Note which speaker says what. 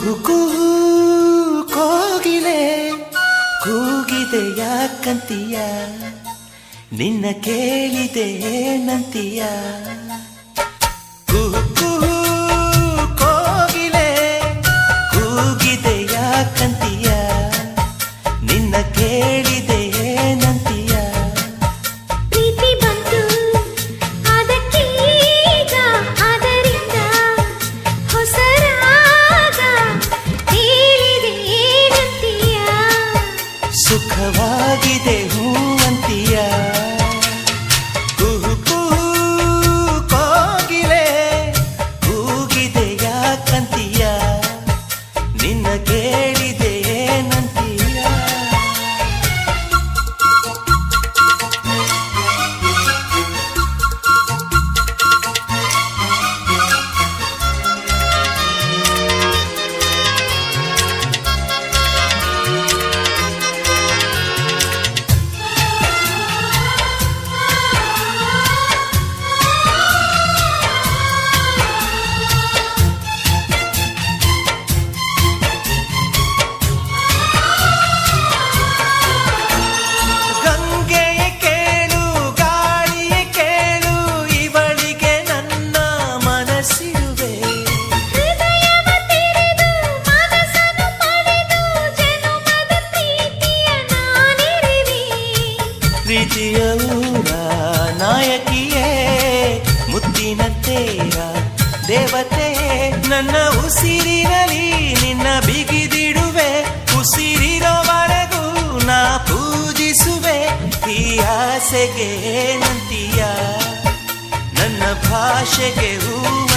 Speaker 1: ಕುಹು ಕುಹು ಕೋಗಿಲೆ ಕೂಗಿದೆ ಯಾಕಂತೀಯ, ನಿನ್ನ ಕೇಳಿದೆ ಏನಂತೀಯ. ಕುಹು ಕುಹು ಕೋಗಿಲೆ ಕೂಗಿದೆ ಯಾಕಂತೀಯ, ನಿನ್ನ ಕೇಳಿದೆ ಏನಂತೀಯ.
Speaker 2: ಪ್ರೀತಿ ಬಂತು ಅದಕ್ಕೀಗ, ಅದರಿಂದ ಹೊಸ ರಾಗ ಹೇಳಿದೆ ಏನಂತೀಯ.
Speaker 1: ಸುಖವಾಗಿದೆ ಹೂವಂತೀಯ. ಕುಹು ಕುಹು ಕೋಗಿಲೆ ಕೂಗಿದೆ ಯಾಕಂತೀಯ, ನಿನ್ನ ಕೇಳಿದೆ ಏನಂತೀಯ. ಗಂಗೆಯ ಕೇಳು ಗಾಳಿಯ ಕೇಳು, ಇವಳಿಗೆ ನನ್ನ ಮನಸ್ಸಿರುವೆ.
Speaker 2: ಹೃದಯವ ತೆರೆದು ಮನಸ್ಸನ್ನು ಪಡೆದು ಜನುಮದ ಪ್ರೀತಿಯ ನಾನಿರುವೆ.
Speaker 1: ಪ್ರೀತಿಯ ಊರ ನಾಯಕಿಯೇ, ಮುತ್ತಿನಂತೆಯ ದೇವತೆ, ನನ್ನ ಉಸಿರಿನಲ್ಲಿ ನಿನ್ನ ಬಿಗಿದಿಡುವೆ. ಉಸಿರಿರೋವರೆಗೂ ನಾ ಪೂಜಿಸುವೆ. ಈ ಆಸೆಗೆ ಏನಂತೀಯ, ನನ್ನ ಭಾಷೆಗೆ ಹೂವ